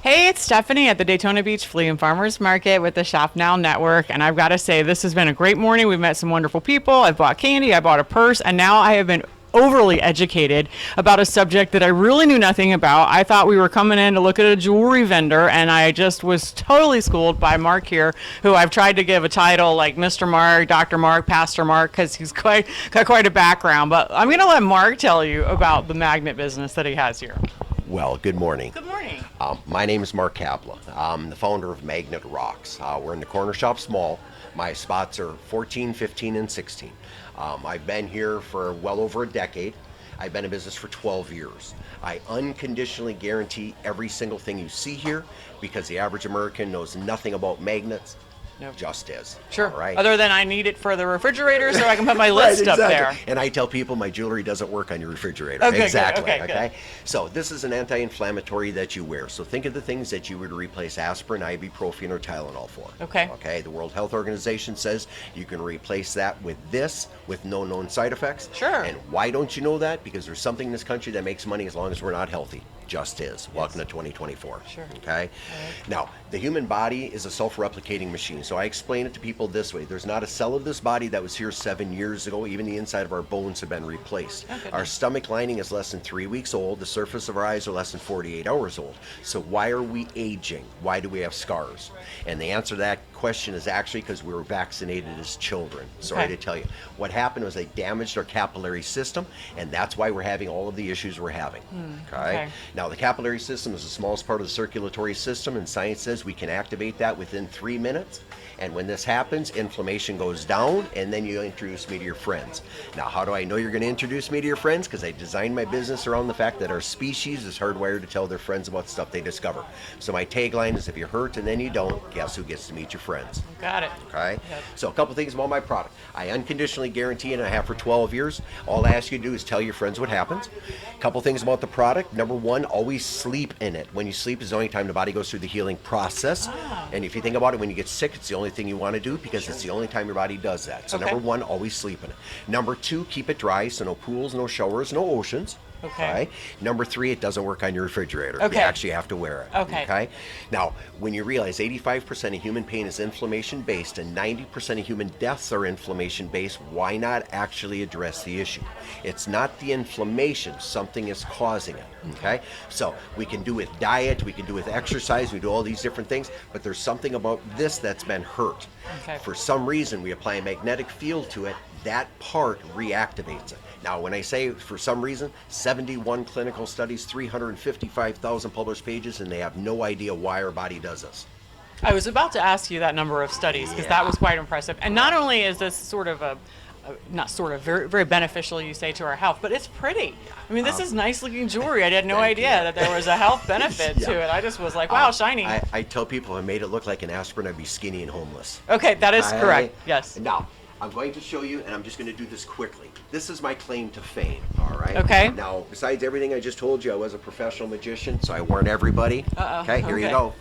Hey, it's Stephanie at the Daytona Beach Flea and Farmers Market with the Shop Now Network. And I've got to say, this has been a great morning. We've met some wonderful people. I've bought candy, I bought a purse, and now I have been overly educated about a subject that I really knew nothing about. I thought we were coming in to look at a jewelry vendor, and I just was totally schooled by Mark here, who I've tried to give a title like Mr. Mark, Dr. Mark, Pastor Mark, because he's got quite a background. But I'm going to let Mark tell you about the magnet business that he has here. Well, good morning. Good morning. My name is Mark Kapla. I'm the founder of Magnet Rocks. We're in the Corner Shops Mall. My spots are 14, 15, and 16. I've been here for well over a decade. I've been in business for 12 years. I unconditionally guarantee every single thing you see here because the average American knows nothing about magnets. Nope. Just is. Sure. All right. Other than I need it for the refrigerator so I can put my list Right, up there. And I tell people my jewelry doesn't work on your refrigerator. Okay, good. Exactly. Okay, good. So this is an anti-inflammatory that you wear. So think of the things that you would replace aspirin, ibuprofen, or Tylenol for. Okay. Okay. The World Health Organization says you can replace that with this with no known side effects. Sure. And why don't you know that? Because there's something in this country that makes money as long as we're not healthy. Just is. Welcome to 2024. Sure. Okay. Right. Now, the human body is a self-replicating machine. So I explain it to people this way. There's not a cell of this body that was here 7 years ago. Even the inside of our bones have been replaced. Okay. Our stomach lining is less than 3 weeks old. The surface of our eyes are less than 48 hours old. So why are we aging? Why do we have scars? And the answer to that question is actually because we were vaccinated as children. Sorry Okay. to tell you. What happened was they damaged our capillary system, and that's why we're having all of the issues we're having. Okay. Now, the capillary system is the smallest part of the circulatory system, and science says we can activate that within 3 minutes. And when this happens, inflammation goes down, and then you introduce me to your friends. Now, how do I know you're going to introduce me to your friends? Because I designed my business around the fact that our species is hardwired to tell their friends about stuff they discover. So my tagline is, if you're hurt and then you don't, guess who gets to meet your friends? Got it. Okay? Yep. So a couple things about my product. I unconditionally guarantee it, and I have for 12 years. All I ask you to do is tell your friends what happens. A couple things about the product. Number one, always sleep in it. When you sleep is the only time the body goes through the healing process. And if you think about it, when you get sick, it's the only thing you want to do because it's the only time your body does that. So Okay. number one, always sleep in it. Number two, keep it dry, so no pools, no showers, no oceans. Okay. Number three, it doesn't work on your refrigerator. Okay. You actually have to wear it. Okay. Now, when you realize 85% of human pain is inflammation based and 90% of human deaths are inflammation based, why not actually address the issue? It's not the inflammation, something is causing it. Okay? So we can do with diet, we can do with exercise, we do all these different things, but there's something about this that's been hurt. Okay. For some reason, we apply a magnetic field to it, that part reactivates it. Now, when I say for some reason, 71 clinical studies, 355,000 published pages, and they have no idea why our body does this. I was about to ask you that number of studies because that was quite impressive. And not only is this sort of very, very beneficial, you say, to our health, but it's pretty. I mean, this is nice looking jewelry. I had no Thank idea you. that there was a health benefit to it. I just was like, wow, shiny. I tell people if I made it look like an aspirin, I'd be skinny and homeless. Okay, that is I- correct. Yes. Now, I'm going to show you, and I'm just going to do this quickly. This is my claim to fame, all right? Okay. Now, besides everything I just told you, I was a professional magician, so I warned everybody. Uh-oh. Okay, here you Okay. go.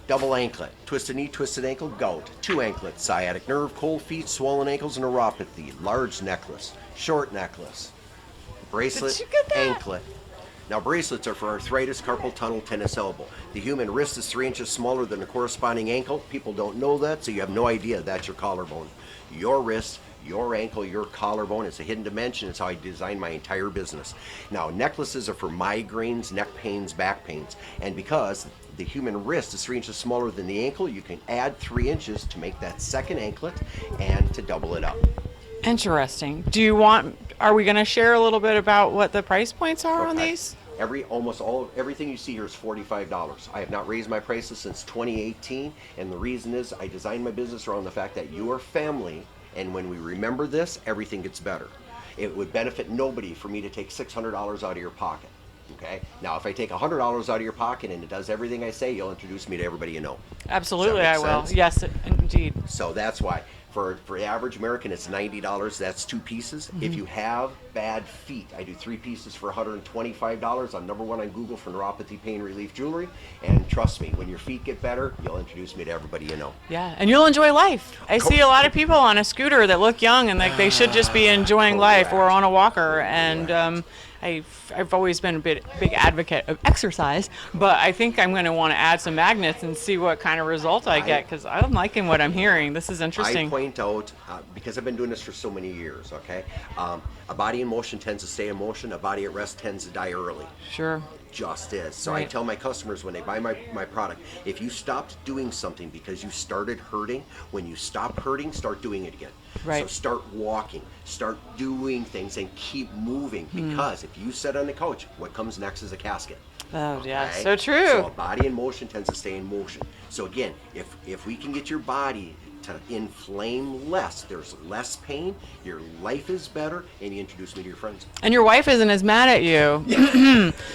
Double anklet, twisted knee, twisted ankle, gout. Two anklets, sciatic nerve, cold feet, swollen ankles, and neuropathy. Large necklace, short necklace, bracelet, Did you get that? anklet. Now, bracelets are for arthritis, carpal tunnel, tennis elbow. The human wrist is 3 inches smaller than the corresponding ankle. People don't know that, so you have no idea that's your collarbone. Your wrist, your ankle, your collarbone. It's a hidden dimension. It's how I designed my entire business. Now, necklaces are for migraines, neck pains, back pains. And because the human wrist is 3 inches smaller than the ankle, you can add 3 inches to make that second anklet and to double it up. Interesting. Are we going to share a little bit about what the price points are on Okay. these? Everything you see here is $45. I have not raised my prices since 2018, and the reason is I designed my business around the fact that you are family, and when we remember this, everything gets better. It would benefit nobody for me to take $600 out of your pocket. Okay. Now, if I take $100 out of your pocket and it does everything I say, you'll introduce me to everybody you know. Absolutely, Does I that make will. sense? Yes, indeed. So that's why. For the average American, it's $90. That's 2 pieces. If you have bad feet, I do 3 pieces for $125. I'm number 1 on Google for neuropathy pain relief jewelry. And trust me, when your feet get better, you'll introduce me to everybody you know. Yeah, and you'll enjoy life. I see a lot of people on a scooter that look young and like they should just be enjoying life or on a walker. And I've always been a big advocate of exercise, but I think I'm going to want to add some magnets and see what kind of result I get, because I'm liking what I'm hearing. This is interesting. I point out, because I've been doing this for so many years, okay? A body in motion tends to stay in motion, a body at rest tends to die early. Sure. Just is. So I Right. tell my customers when they buy my product, if you stopped doing something because you started hurting, when you stop hurting, start doing it again. Right. So start walking, start doing things, and keep moving, because if you sit on the couch, what comes next is a casket. Oh, yeah, Okay? so true. So a body in motion tends to stay in motion. So again, if we can get your body to inflame less, there's less pain, your life is better, and you introduce me to your friends. And your wife isn't as mad at you.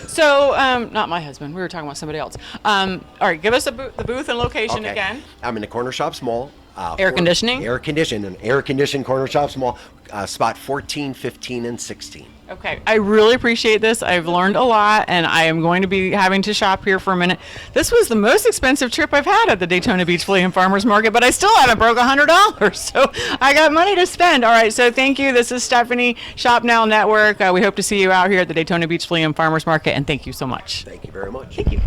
So, not my husband. We were talking about somebody else. All right, give us the booth and location Okay. again. I'm in the Corner Shops Mall. Air conditioning? Air conditioned Corner Shops Mall, spot 14, 15, and 16. Okay, I really appreciate this. I've learned a lot, and I am going to be having to shop here for a minute. This was the most expensive trip I've had at the Daytona Beach Flea and Farmers Market, but I still haven't broke $100, so I got money to spend. All right, so thank you. This is Stephanie, Shop Now Network. We hope to see you out here at the Daytona Beach Flea and Farmers Market, and thank you so much. Thank you very much. Thank you.